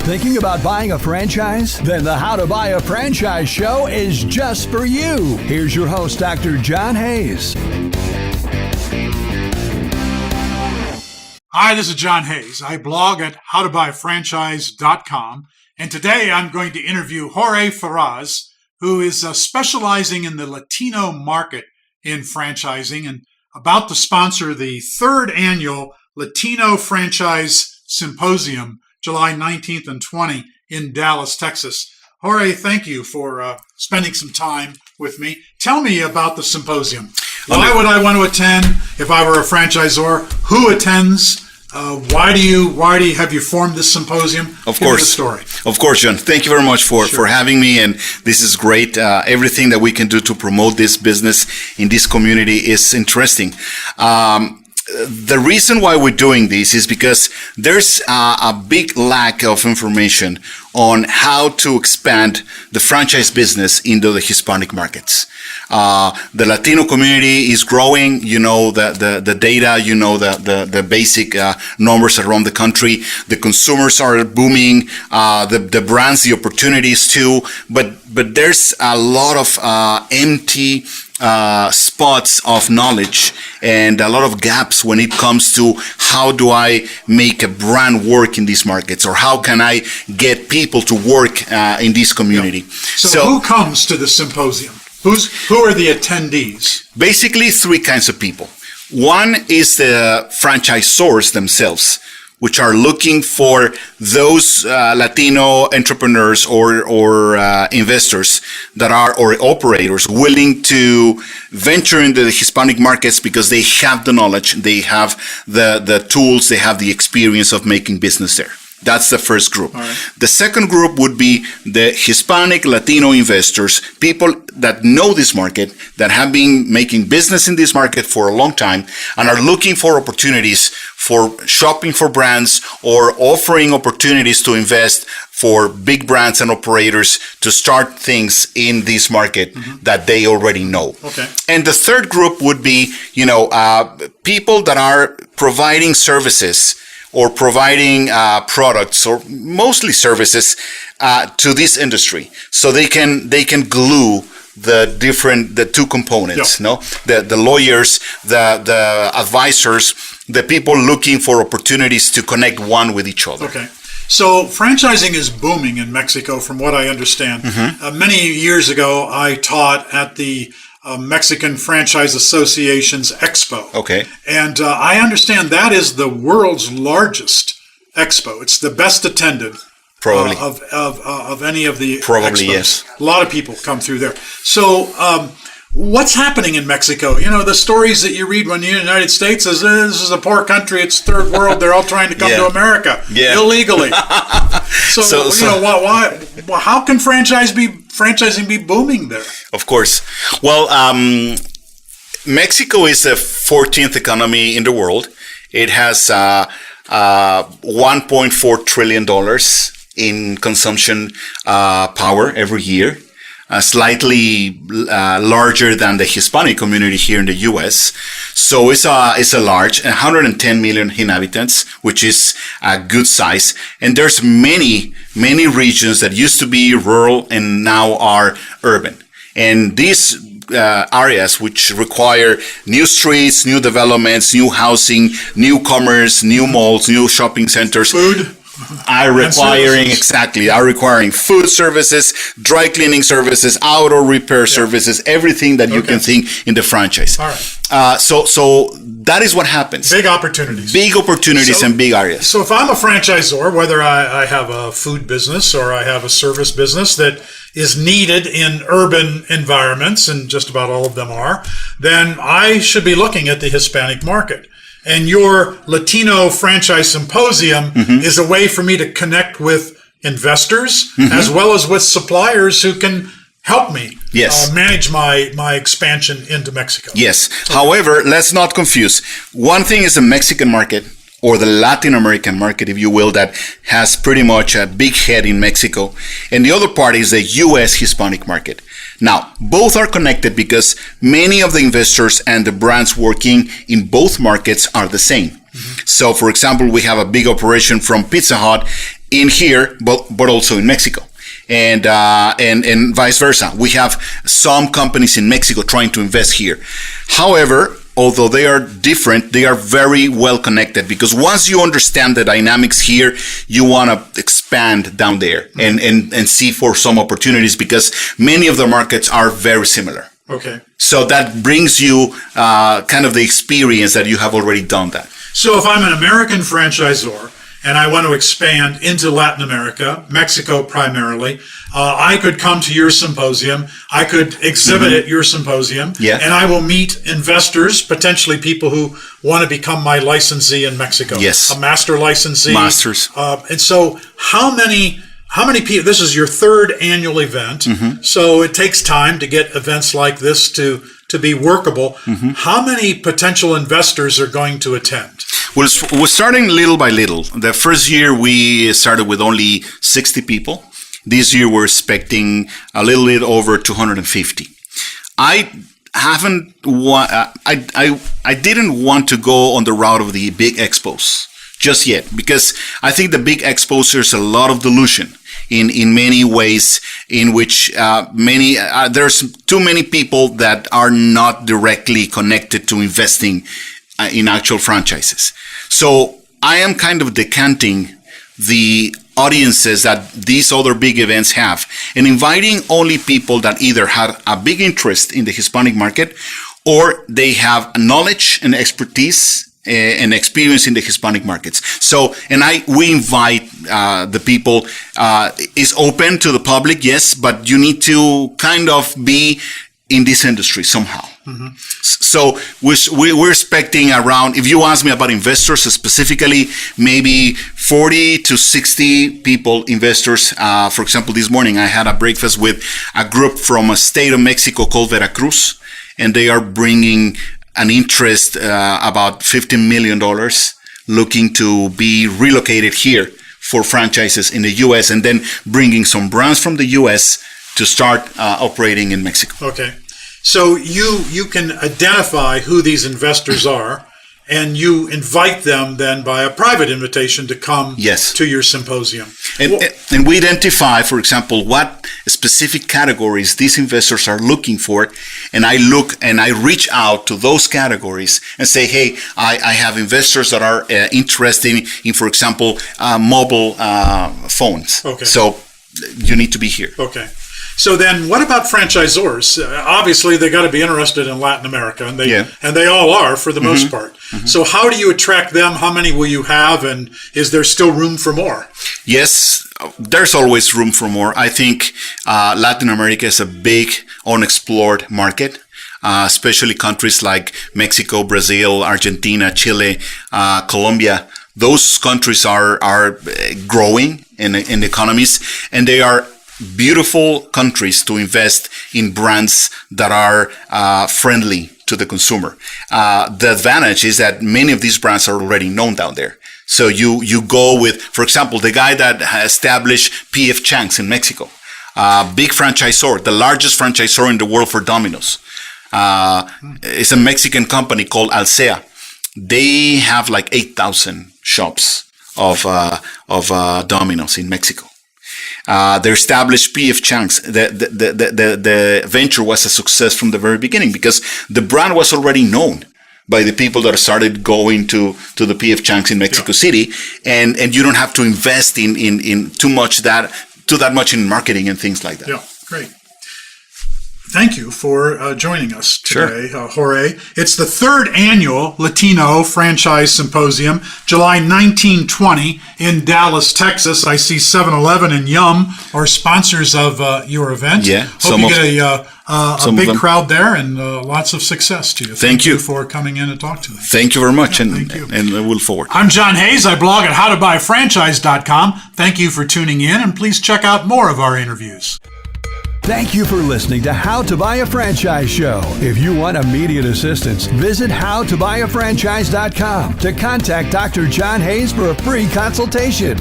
Thinking about buying a franchise? Then the How to Buy a Franchise show is just for you. Here's your host, Dr. John Hayes. Hi, this is John Hayes. I blog at howtobuyfranchise.com, and today I'm going to interview Jorge Férreaz, who is specializing in the Latino market in franchising and about to sponsor the third annual Latino Franchise Symposium, July 19th and 20 in Dallas, Texas. Jorge, thank you for spending some time with me. Tell me about the symposium. Why would I want to attend if I were a franchisor? Who attends? Why do you have you formed this symposium? Of course. Story. Of course, John. Thank you very much for having me, and this is great. Everything that we can do to promote this business in this community is interesting. The reason why we're doing this is because there's a big lack of information on how to expand the franchise business into the Hispanic markets. The Latino community is growing, the data, the basic numbers around the country. The consumers are booming, the brands, the opportunities too, but there's a lot of empty spots of knowledge and a lot of gaps when it comes to how do I make a brand work in these markets, or how can I get people to work in this community. So who comes to the symposium? Who are the attendees? Basically, three kinds of people. One is the franchisors themselves, which are looking for those Latino entrepreneurs or investors that are, or operators, willing to venture into the Hispanic markets because they have the knowledge, they have the tools, they have the experience of making business there. That's the first group. All right. The second group would be the Hispanic Latino investors, people that know this market, that have been making business in this market for a long time and are looking for opportunities for shopping for brands or offering opportunities to invest for big brands and operators to start things in this market that they already know. Okay. And the third group would be, people that are providing services or providing products, or mostly services, to this industry, so they can glue the two components. Yeah. The lawyers, the advisors, the people looking for opportunities to connect one with each other. Okay. So franchising is booming in Mexico, from what I understand. Many years ago, I taught at the Mexican Franchise Association's Expo. Okay. And I understand that is the world's largest expo. It's the best attended. Probably. Of any of the Probably, expos. yes. A lot of people come through there. So what's happening in Mexico? The stories that you read when you're in the United States is this is a poor country, it's third world, they're all trying to come to America illegally. So why? How can franchising be booming there? Of course. Well, Mexico is the 14th economy in the world. It has $1.4 trillion in consumption power every year. Slightly larger than the Hispanic community here in the U.S. So it's a large 110 million inhabitants, which is a good size. And there's many regions that used to be rural and now are urban. And these areas which require new streets, new developments, new housing, new commerce, new malls, new shopping centers. Food. Are requiring food services, dry cleaning services, auto repair services, everything that you can think in the franchise. All right. So that is what happens. Big opportunities And big areas. So if I'm a franchisor, whether I have a food business or I have a service business that is needed in urban environments, and just about all of them are, then I should be looking at the Hispanic market. And your Latino Franchise Symposium is a way for me to connect with investors as well as with suppliers who can help me manage my expansion into Mexico. Yes. Okay. However, let's not confuse. One thing is the Mexican market, or the Latin American market, if you will, that has pretty much a big head in Mexico. And the other part is the U.S. Hispanic market. Now, both are connected because many of the investors and the brands working in both markets are the same. So, for example, we have a big operation from Pizza Hut in here, but also in Mexico. And vice versa. We have some companies in Mexico trying to invest here. However, although they are different, they are very well connected, because once you understand the dynamics here, you want to expand down there and see for some opportunities, because many of the markets are very similar. Okay. So that brings you kind of the experience that you have already done that. So if I'm an American franchisor and I want to expand into Latin America, Mexico primarily, I could come to your symposium. I could exhibit at your symposium, and I will meet investors, potentially people who want to become my licensee in Mexico. Yes. A master licensee. Masters. And so how many people, this is your third annual event, so it takes time to get events like this to be workable. How many potential investors are going to attend? We're starting little by little. The first year we started with only 60 people. This year we're expecting a little bit over 250. I didn't want to go on the route of the big expos just yet, because I think the big expos, there's a lot of dilution in many ways, in which there's too many people that are not directly connected to investing in actual franchises. So I am kind of decanting the audiences that these other big events have, and inviting only people that either have a big interest in the Hispanic market, or they have knowledge and expertise and experience in the Hispanic markets. So, we invite the people. It's open to the public, yes, but you need to kind of be in this industry somehow. So we're expecting around, if you ask me about investors specifically, maybe 40 to 60 people, investors. For example, this morning I had a breakfast with a group from a state of Mexico called Veracruz, and they are bringing an interest about $15 million, looking to be relocated here for franchises in the U.S., and then bringing some brands from the U.S. to start operating in Mexico. Okay. So you can identify who these investors are, and you invite them then by a private invitation to come to your symposium. And we identify, for example, what specific categories these investors are looking for. And I look and I reach out to those categories and say, hey, I have investors that are interested in, for example, mobile phones. Okay. So you need to be here. Okay. So then what about franchisors? Obviously, they got to be interested in Latin America, and they all are for the most part. So how do you attract them? How many will you have? And is there still room for more? Yes, there's always room for more. I think Latin America is a big unexplored market. Especially countries like Mexico, Brazil, Argentina, Chile, Colombia. Those countries are growing in economies, and they are beautiful countries to invest in brands that are friendly to the consumer. The advantage is that many of these brands are already known down there. So you go with, for example, the guy that established P.F. Chang's in Mexico, big franchisor, the largest franchisor in the world for Domino's. It's a Mexican company called Alsea. They have like 8,000 shops of Domino's in Mexico. They established P.F. Chang's. The venture was a success from the very beginning, because the brand was already known by the people that started going to the P.F. Chang's in Mexico City, and you don't have to invest in too much in marketing and things like that. Yeah, great. Thank you for joining us today, Jorge. It's the third annual Latino Franchise Symposium, July 19-20 in Dallas, Texas. I see 7-Eleven and Yum are sponsors of your event. Yeah. Hope you get a big crowd there, and lots of success to you. Thank you for coming in and talk to me. Thank you very much, thank you. And I look forward. I'm John Hayes. I blog at howtobuyfranchise.com. Thank you for tuning in, and please check out more of our interviews. Thank you for listening to How to Buy a Franchise Show. If you want immediate assistance, visit howtobuyafranchise.com to contact Dr. John Hayes for a free consultation.